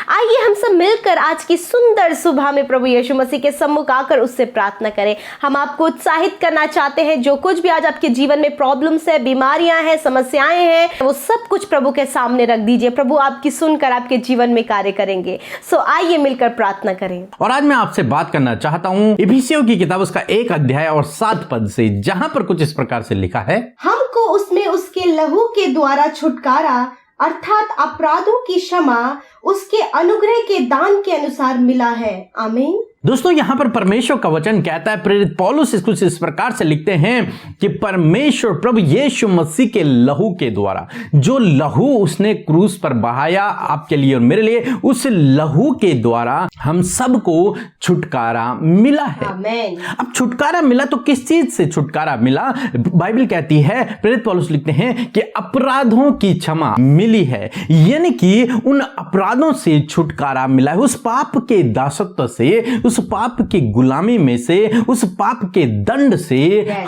आइए हम सब मिलकर आज की सुंदर सुबह में प्रभु यीशु मसीह के सम्मुख आकर उससे प्रार्थना करें। हम आपको उत्साहित करना चाहते हैं, जो कुछ भी आज आपके जीवन में प्रॉब्लम्स है, बीमारियां हैं, समस्याएं हैं, वो सब कुछ प्रभु के सामने रख दीजिए। प्रभु आपकी सुनकर आपके जीवन में कार्य करेंगे। सो आइए मिलकर प्रार्थना करें। और आज मैं आपसे बात करना चाहता हूँ इफिसियों की किताब उसका 1 अध्याय और 7 पद से, जहां पर कुछ इस प्रकार से लिखा है, हमको उसमें उसके लहू के द्वारा छुटकारा अर्थात अपराधों की क्षमा उसके अनुग्रह के दान के अनुसार मिला है। आमीन। दोस्तों, यहां पर परमेश्वर का वचन कहता है, प्रेरित पौलुस कुछ इस प्रकार से लिखते हैं कि परमेश्वर प्रभु यीशु मसीह के लहू के द्वारा, जो लहू उसने क्रूस पर बहाया आपके लिए और मेरे लिए, उस लहू के द्वारा हम सबको छुटकारा मिला है। आमीन। अब छुटकारा मिला तो किस चीज से छुटकारा मिला? बाइबल कहती है, प्रेरित पौलुस लिखते हैं कि अपराधों की क्षमा मिली है, यानी कि उन अपराधों से छुटकारा मिला है, उस पाप के दासत्व से, उस पाप की गुलामी में से, उस पाप के दंड से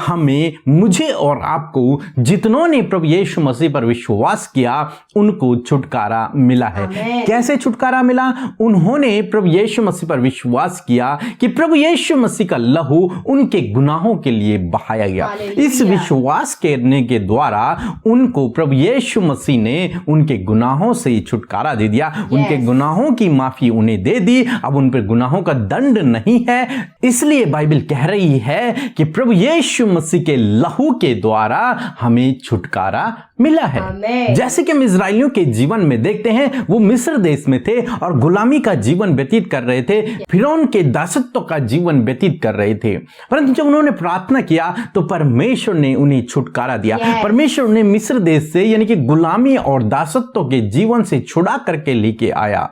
हमें, मुझे और आपको, जितनों ने प्रभु यीशु मसीह पर विश्वास किया, उनको छुटकारा मिला है। कैसे छुटकारा मिला? उन्होंने प्रभु यीशु मसीह पर विश्वास किया कि प्रभु यीशु मसीह का लहू उनके गुनाहों के लिए बहाया गया। इस विश्वास करने के द्वारा उनको प्रभु यीशु मसीह ने उनके गुनाहों से छुटकारा दे दिया, उनके गुनाहों की माफी उन्हें दे दी। अब उन पर गुनाहों का दंड नहीं है। इसलिए बाइबल कह रही है कि प्रभु यीशु मसीह के लहू के द्वारा हमें छुटकारा मिला है। जैसे कि हम इजराइलियों के जीवन में देखते हैं, वो मिस्र देश में थे और गुलामी का जीवन व्यतीत कर रहे थे, फिरौन के दासत्व का जीवन व्यतीत कर रहे थे। परंतु जब उन्होंने प्रार्थना किया तो परमेश्वर ने उन्हें छुटकारा दिया। परमेश्वर उन्हें मिस्र देश से, यानी कि गुलामी और दासत्व के जीवन से छुड़ा करके लेके आया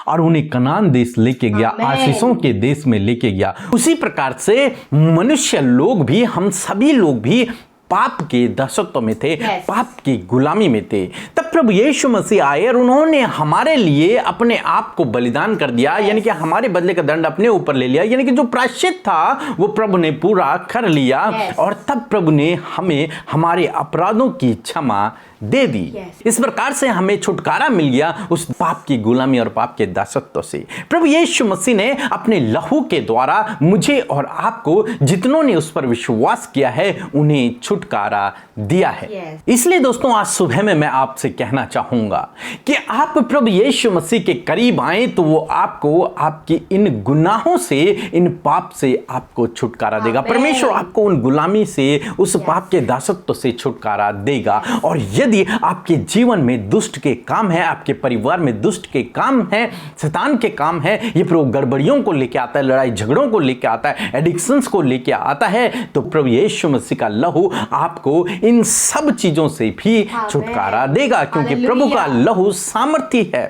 और उन्हें कनान देश लेके गया, आशीषों के देश में लेके गया। उसी प्रकार से मनुष्य लोग भी, हम सभी लोग भी पाप के दासत्व में थे, पाप की गुलामी में थे। तब प्रभु यीशु मसीह आए और उन्होंने हमारे लिए अपने आप को बलिदान कर दिया, यानी कि हमारे बदले का दंड अपने ऊपर ले लिया, यानी कि जो प्रायश्चित था वो प्रभु ने पूरा कर लिया। और तब प्रभु ने हमें हमारे अपराधों की क्षमा दे दी। इस प्रकार से हमें छुटकारा मिल गया उस पाप की गुलामी और पाप के दासत्व से। प्रभु यीशु मसीह ने अपने लहू के द्वारा मुझे और आपको, जितनों ने उस पर विश्वास किया है, उन्हें छुटकारा दिया है। इसलिए दोस्तों, आज सुबह में मैं आपसे कहना चाहूंगा कि आप प्रभु यीशु मसीह के करीब आए तो वो आपको आपकी इन गुनाहों से, इन पाप से आपको छुटकारा देगा। परमेश्वर आपको उन गुलामी से, उस पाप के दासत्व से छुटकारा देगा। और यदि आपके जीवन में दुष्ट के काम है, आपके परिवार में दुष्ट के काम है, शैतान के काम है, ये प्रभु गड़बड़ियों को लेके आता है, लड़ाई झगड़ों को लेके आता है, एडिक्शंस को लेके आता है, तो प्रभु यीशु मसीह का लहू आपको इन सब चीजों से भी छुटकारा देगा, क्योंकि प्रभु का लहू सामर्थी है।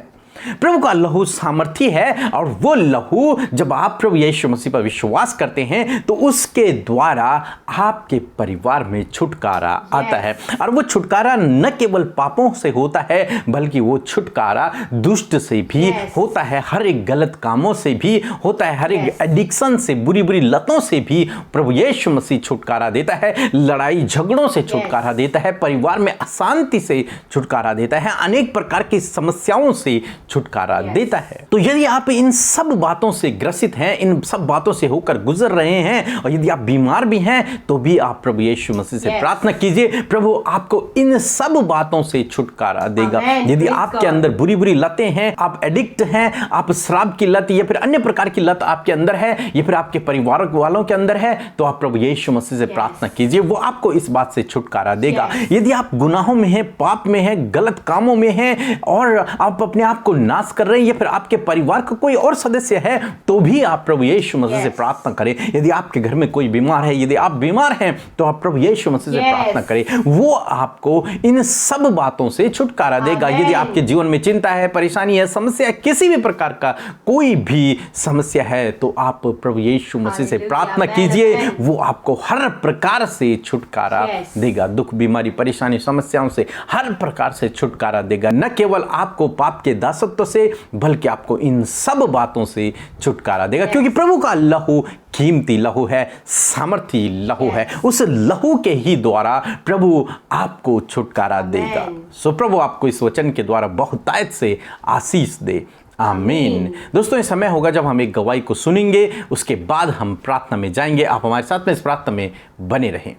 प्रभु का लहू सामर्थी है। और वो लहू, जब आप प्रभु यीशु मसीह पर विश्वास करते हैं तो उसके द्वारा आपके परिवार में छुटकारा आता है। और वो छुटकारा न केवल पापों से होता है, बल्कि वो छुटकारा दुष्ट से भी होता है, हर एक गलत कामों से भी होता है, हर एक एडिक्शन से, बुरी बुरी लतों से भी प्रभु यीशु मसीह छुटकारा देता है, लड़ाई झगड़ों से छुटकारा देता है, परिवार में अशांति से छुटकारा देता है, अनेक प्रकार की समस्याओं से छुटकारा देता है। तो यदि आप इन सब बातों से ग्रसित हैं, इन सब बातों से होकर गुजर रहे हैं, और यदि आप बीमार भी हैं, तो भी आप प्रभु यीशु मसीह से प्रार्थना कीजिए, प्रभु आपको इन सब बातों से छुटकारा देगा। यदि आपके अंदर बुरी बुरी लतें हैं, आप एडिक्ट हैं, आप शराब की लत या फिर अन्य प्रकार की लत आपके अंदर है, या फिर आपके परिवार वालों के अंदर है, तो आप प्रभु यीशु मसीह से प्रार्थना कीजिए, वो आपको इस बात से छुटकारा देगा। यदि आप गुनाहों में हैं, पाप में हैं, गलत कामों में हैं, और आप अपने आप को नाश कर रहे हैं, या फिर आपके परिवार का कोई और सदस्य है, तो भी आप प्रभु यीशु मसीह से प्रार्थना करें। यदि आपके घर में कोई बीमार है, यदि आप बीमार हैं, तो आप प्रभु यीशु मसीह से प्रार्थना करें, वो आपको इन सब बातों से छुटकारा देगा। यदि आपके जीवन में चिंता है, परेशानी है, समस्या है, किसी भी प्रकार का कोई भी समस्या है, तो आप प्रभु यीशु मसीह से प्रार्थना कीजिए, वो आपको हर प्रकार से छुटकारा देगा। दुख, बीमारी, परेशानी, समस्याओं से हर प्रकार से छुटकारा देगा। न केवल आपको पाप के दासत्व से, बल्कि आपको इन सब बातों से छुटकारा देगा, क्योंकि प्रभु का लहू कीमती लहू है, सामर्थी लहू है। उस लहू के ही द्वारा प्रभु आपको छुटकारा देगा। सो प्रभु आपको इस वचन के द्वारा बहुतायत से आशीष दे। आमीन। दोस्तों, ये समय होगा जब हम एक गवाही को सुनेंगे, उसके बाद हम प्रार्थना में जाएंगे। आप हमारे साथ में इस प्रार्थना में बने रहें।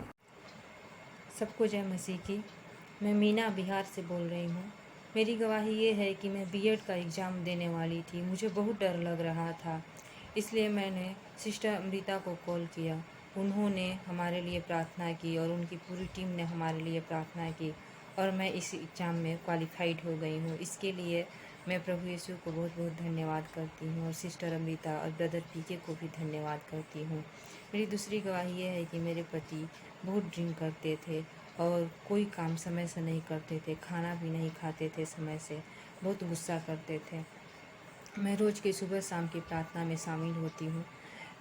सबको जय मसीह की। मैं मीना बिहार से बोल रही हूँ। मेरी गवाही ये है कि मैं बीएड का एग्ज़ाम देने वाली थी। मुझे बहुत डर लग रहा था, इसलिए मैंने सिस्टर अमृता को कॉल किया। उन्होंने हमारे लिए प्रार्थना की और उनकी पूरी टीम ने हमारे लिए प्रार्थना की और मैं इस एग्ज़ाम में क्वालिफाइड हो गई हूँ। इसके लिए मैं प्रभु यीशु को बहुत बहुत धन्यवाद करती हूँ और सिस्टर अमृता और ब्रदर पीके को भी धन्यवाद करती हूँ। मेरी दूसरी गवाही ये है कि मेरे पति बहुत ड्रिंक करते थे और कोई काम समय से नहीं करते थे, खाना भी नहीं खाते थे समय से, बहुत गुस्सा करते थे। मैं रोज़ के सुबह शाम की प्रार्थना में शामिल होती हूँ।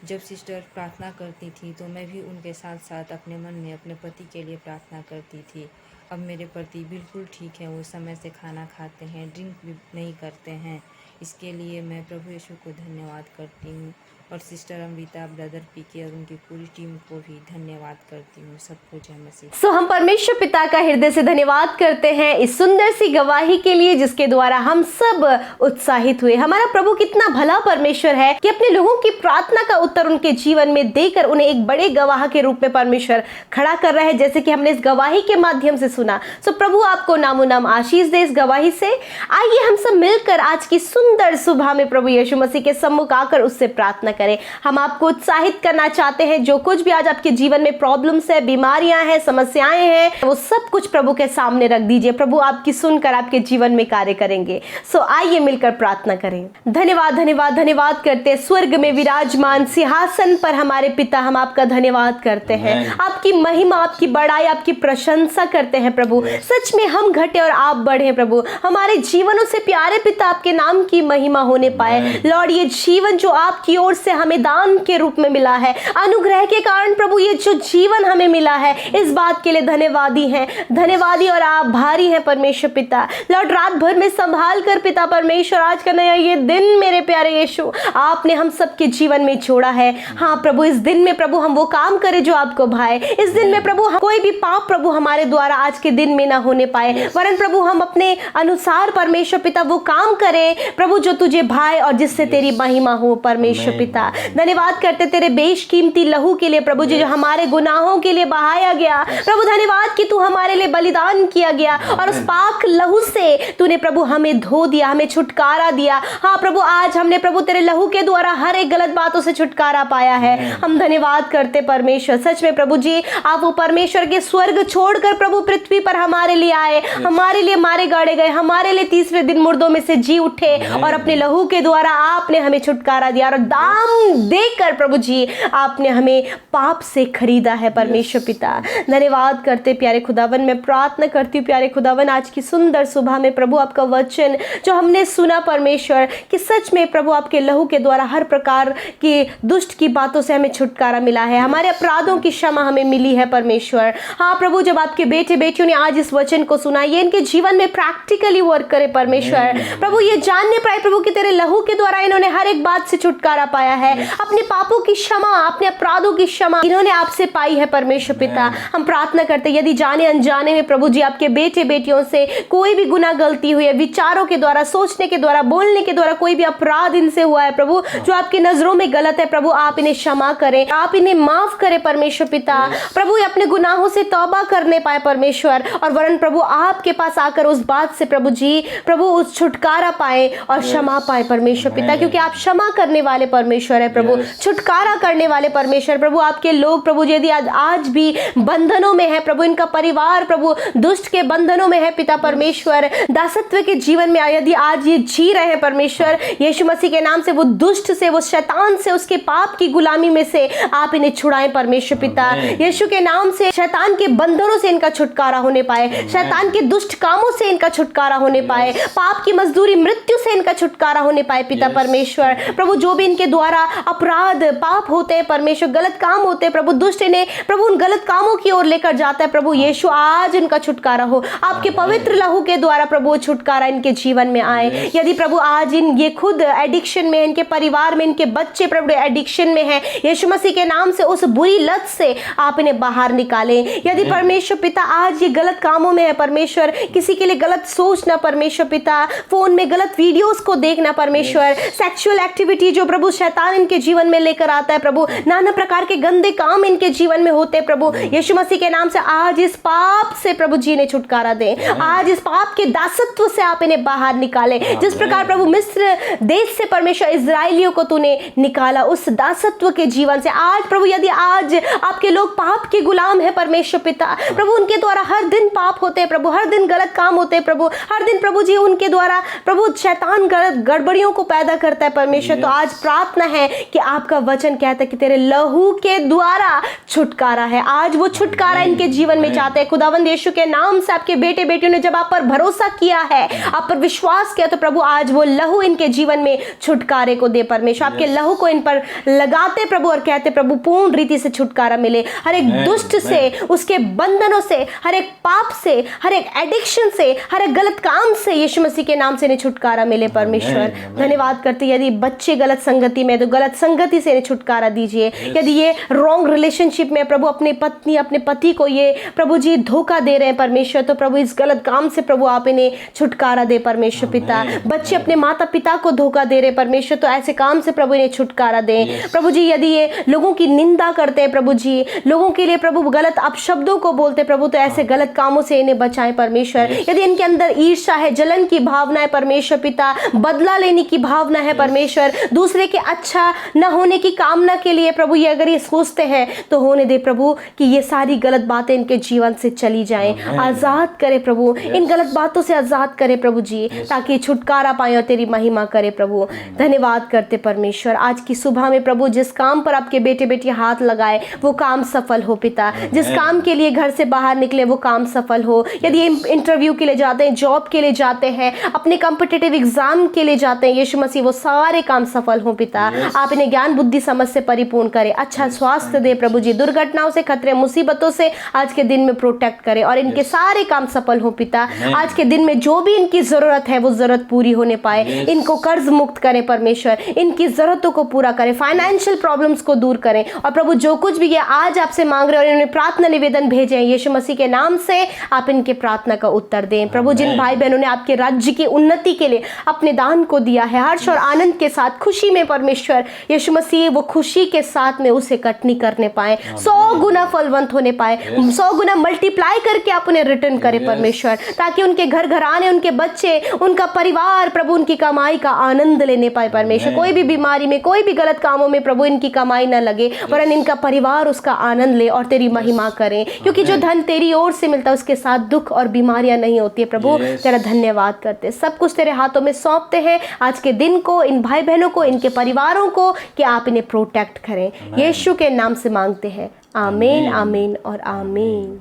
जब सिस्टर प्रार्थना करती थी तो मैं भी उनके साथ साथ अपने मन में अपने पति के लिए प्रार्थना करती थी। अब मेरे पति बिल्कुल ठीक हैं, वो समय से खाना खाते हैं, ड्रिंक भी नहीं करते हैं। इसके लिए मैं प्रभु यीशु को धन्यवाद करती हूँ और सिस्टर अमृता, ब्रदर पीके और उनकी पूरी टीम को भी धन्यवाद करती हूँ। सबको जय मसीह। हम परमेश्वर पिता का हृदय से धन्यवाद करते हैं इस सुंदर सी गवाही के लिए, जिसके द्वारा हम सब उत्साहित हुए। हमारा प्रभु कितना भला परमेश्वर है कि अपने लोगों की प्रार्थना का उत्तर उनके जीवन में देकर उन्हें एक बड़े गवाह के रूप में परमेश्वर खड़ा कर रहा है, जैसे कि हमने इस गवाही के माध्यम से सुना। सो प्रभु आपको नामो नाम आशीष दे इस गवाही से। आइए हम सब मिलकर आज की सुंदर सुबह में प्रभु यीशु मसीह के सम्मुख आकर उससे प्रार्थना करें। हम आपको उत्साहित करना चाहते हैं, जो कुछ भी आज आपके जीवन में प्रॉब्लम्स है, बीमारियां हैं, समस्याएं हैं, वो सब कुछ प्रभु के सामने रख दीजिए। प्रभु आपकी सुनकर आपके जीवन में कार्य करेंगे। सो आइए मिलकर प्रार्थना करें। धन्यवाद धन्यवाद धन्यवाद करते हैं स्वर्ग में विराजमान सिंहासन पर हमारे पिता, हम आपका धन्यवाद करते हैं। आपकी महिमा, आपकी बड़ाई, आपकी प्रशंसा करते हैं प्रभु। सच में हम घटे और आप बढ़े प्रभु। हमारे जीवनों से प्यारे पिता आपके नाम की महिमा होने पाए। लॉर्ड, ये जीवन जो आपकी ओर से हमें दान के रूप में मिला है, अनुग्रह के कारण प्रभु, ये जो जीवन हमें मिला है, इस बात के लिए धन्यवादी हैं, धन्यवादी और आभारी हैं परमेश्वर पिता। लॉर्ड, रात भर में संभाल कर पिता परमेश्वर, आज का नया ये दिन मेरे प्यारे यीशु आपने हम सबके जीवन में छोड़ा है। हाँ प्रभु, इस दिन में प्रभु हम वो काम करें जो आपको भाए। इस दिन में प्रभु कोई भी पाप प्रभु हमारे द्वारा आज के दिन में ना होने पाए, वरन प्रभु हम अपने अनुसार परमेश्वर पिता वो काम करें प्रभु जो तुझे भाए और जिससे तेरी महिमा हो परमेश्वर पिता। धन्यवाद करते तेरे बेशकीमती लहू के लिए प्रभु जी, जो हमारे गुनाहों के लिए बहाया गया प्रभु। धन्यवाद कि तू हमारे लिए बलिदान किया गया और उस पाक लहू से तूने प्रभु हमें धो दिया, हमें छुटकारा दिया। हाँ प्रभु, आज हमने प्रभु तेरे लहू के द्वारा हर एक गलत बातों से छुटकारा पाया है। हम धन्यवाद करते परमेश्वर। सच में प्रभु जी, आप वो परमेश्वर के स्वर्ग छोड़कर प्रभु पृथ्वी पर हमारे लिए आए, हमारे लिए मारे गाड़े गए, हमारे लिए तीसरे दिन मुर्दों में से जी उठे और अपने लहू के द्वारा आपने हमें छुटकारा दिया और दाम देकर प्रभु जी आपने हमें पाप से खरीदा है परमेश्वर पिता। धन्यवाद करते प्यारे खुदावन। मैं प्रार्थना करती हूँ प्यारे खुदावन, आज की सुंदर सुबह में प्रभु आपका वचन जो हमने सुना परमेश्वर, कि सच में प्रभु आपके लहू के द्वारा हर प्रकार की दुष्ट की बातों से हमें छुटकारा मिला है, हमारे अपराधों की क्षमा हमें मिली है परमेश्वर। हाँ प्रभु, जब आपके बेटे बेटियों ने आज इस वचन को सुना, ये इनके जीवन में प्रैक्टिकली वर्क करे परमेश्वर। प्रभु ये जानने पाए प्रभु कि तेरे लहू के द्वारा इन्होंने हर एक बात से छुटकारा पाया है, अपने पापों की क्षमा, अपने अपराधों की क्षमा इन्होंने आपसे पाई है परमेश्वर पिता। हम प्रार्थना करते यदि जाने अनजाने में प्रभु जी आपके बेटे बेटियों से कोई भी गुनाह गलती हुई है, विचारों के द्वारा, सोचने के द्वारा, बोलने के द्वारा कोई भी अपराध इनसे हुआ है प्रभु जो आपकी नजरों में गलत है प्रभु, आप इन्हें क्षमा करें, आप इन्हें माफ करें परमेश्वर पिता। प्रभु ये अपने गुनाहों से तौबा करने पाए परमेश्वर, और वरन प्रभु आपके पास आकर उस बात से प्रभु जी प्रभु उस छुटकारा पाए और क्षमा पाए परमेश्वर पिता, क्योंकि आप क्षमा करने वाले परमेश्वर है प्रभु, छुटकारा करने वाले परमेश्वर। प्रभु आपके लोग प्रभु यदि आज भी बंधनों में है प्रभु, इनका परिवार प्रभु दुष्ट के बंधनों में है पिता परमेश्वर, दासत्व के जीवन में यदि आज ये जी रहे हैं परमेश्वर, यीशु मसीह के नाम से वो दुष्ट से, वो शैतान से, उसके पाप की गुलामी में से आप इन्हें छुड़ाएं परमेश्वर पिता। यीशु के नाम से शैतान के बंधनों से इनका छुटकारा होने पाए, शैतान के दुष्ट कामों से इनका छुटकारा होने पाए, पाप की मजदूरी मृत्यु से इनका छुटकारा होने पाए पिता परमेश्वर। प्रभु जो भी इनके द्वारा द्वारा अपराध पाप होते हैं परमेश्वर, गलत काम होते हैं प्रभु, दुष्ट ने प्रभु उन गलत कामों की ओर लेकर जाता है प्रभु यीशु, आज इनका छुटकारा हो आपके पवित्र लहू के द्वारा प्रभु, छुटकारा इनके जीवन में आए। यदि प्रभु आज ये खुद एडिक्शन में, इनके परिवार में, इनके बच्चे प्रभु एडिक्शन में है, यीशु मसीह के नाम से उस बुरी लत से आप इन्हें बाहर निकालें। यदि परमेश्वर पिता आज ये गलत कामों में है परमेश्वर, किसी के लिए गलत सोचना परमेश्वर पिता, फोन में गलत वीडियोस को देखना परमेश्वर, सेक्सुअल एक्टिविटी जो प्रभु शैतान इनके जीवन में लेकर आता है प्रभु, नाना प्रकार के गंदे काम इनके जीवन में होते हैं प्रभु, यीशु मसीह के नाम से आज इस पाप से प्रभु जी ने छुटकारा दें। आज इस पाप के दासत्व से आप इन्हें बाहर निकालें। जिस प्रकार प्रभु मिस्र देश से परमेश्वर इजराइलियों को तूने निकाला, उस दासत्व के जीवन से आज प्रभु, यदि आज आपके लोग पाप के गुलाम है परमेश्वर पिता प्रभु, उनके द्वारा हर दिन पाप होते हैं प्रभु, हर दिन गलत काम होते हैं प्रभु, हर दिन प्रभु जी उनके द्वारा प्रभु शैतान गड़बड़ियों को पैदा करता है परमेश्वर। तो आज प्रार्थना है कि आपका वचन कहता है कि तेरे लहू के द्वारा छुटकारा है, आज वो छुटकारा इनके जीवन में चाहते हैं। खुदावंद यीशु के नाम से आपके बेटे बेटियों ने जब आप पर भरोसा किया है, आप पर विश्वास किया, तो प्रभु आज वो लहू इनके जीवन में छुटकारे को दे परमेश्वर, आपके लहू को इन पर लगाते प्रभु और कहते प्रभु पूर्ण रीति से छुटकारा मिले, हर एक दुष्ट से, उसके बंधनों से, हर एक पाप से, हर एक एडिक्शन से, हर एक गलत काम से यीशु मसीह के नाम से इन्हें छुटकारा मिले परमेश्वर। धन्यवाद करते, यदि बच्चे गलत संगति में तो गलत संगति से इन्हें छुटकारा दीजिए। यदि ये रॉन्ग रिलेशनशिप में प्रभु अपनी पत्नी अपने पति को ये प्रभु जी धोखा दे रहे हैं परमेश्वर, तो प्रभु इस गलत काम से प्रभु आप इन्हें छुटकारा दे परमेश्वर पिता। बच्चे अपने माता पिता को धोखा दे रहे परमेश्वर, तो ऐसे काम से प्रभु इन्हें छुटकारा दें प्रभु जी। यदि ये लोगों की निंदा करते हैं प्रभु जी, लोगों के लिए प्रभु गलत अपशब्दों को बोलते प्रभु, तो ऐसे गलत कामों से इन्हें बचाएं परमेश्वर। यदि इनके अंदर ईर्ष्या है, जलन की भावना है परमेश्वर पिता, बदला लेने की भावना है परमेश्वर, दूसरे के अच्छा न होने की कामना के लिए प्रभु ये अगर ये सोचते हैं, तो होने दे प्रभु कि ये सारी गलत बातें इनके जीवन से चली जाएं। आजाद करे प्रभु, इन गलत बातों से आजाद करे प्रभु जी, ताकि छुटकारा पाए और तेरी महिमा करे प्रभु। धन्यवाद करते परमेश्वर, आज की सुबह में प्रभु जिस काम पर आपके बेटे बेटी हाथ लगाए वो काम सफल हो पिता, जिस काम के लिए घर से बाहर निकले वो काम सफल हो। यदि इंटरव्यू के लिए जाते हैं, जॉब के लिए जाते हैं, अपने कॉम्पिटिटिव एग्जाम के लिए जाते हैं, यीशु मसीह वो सारे काम सफल हो पिता। आप इन्हें ज्ञान बुद्धि समझ से परिपूर्ण करें, अच्छा स्वास्थ्य दे प्रभु जी, दुर्घटनाओं से, खतरे मुसीबतों से आज के दिन में प्रोटेक्ट करें और इनके सारे काम सफल हो पिता। आज के दिन में जो भी इनकी जरूरत है वो जरूरत पूरी होने पाए, इनको कर्ज मुक्त करें परमेश्वर, इनकी जरूरतों को पूरा करें, फाइनेंशियल प्रॉब्लम्स को दूर करें। और प्रभु जो कुछ भी ये आज आपसे मांग रहे हैं और इन्होंने प्रार्थना निवेदन भेजे हैं, यीशु मसीह के नाम से आप इनके प्रार्थना का उत्तर दें प्रभु। जिन भाई बहनों ने आपके राज्य की उन्नति के लिए अपने दान को दिया है, हर्ष और आनंद के साथ, खुशी में परमेश्वर यीशु मसीह वो खुशी के साथ में उसे कटनी करने पाए, 100 गुना फलवंत होने पाए, 100 गुना मल्टीप्लाई करके आप उन्हें रिटर्न करें परमेश्वर, ताकि उनके घर घराने, उनके बच्चे, उनका परिवार प्रभु उनकी कमाई का आनंद लेने पाए परमेश्वर। कोई भी बीमारी में, कोई भी गलत कामों में प्रभु इनकी कमाई ना लगे, वरन इनका परिवार उसका आनंद ले और तेरी महिमा करें, क्योंकि जो धन तेरी ओर से मिलता है उसके साथ दुख और बीमारियां नहीं होती है प्रभु। तेरा धन्यवाद करते, सब कुछ तेरे हाथों में सौंपते हैं आज के दिन को, इन भाई बहनों को, इनके परिवारों को, कि आप इन्हें प्रोटेक्ट करें। यीशु के नाम से मांगते हैं, आमीन, आमीन और आमीन।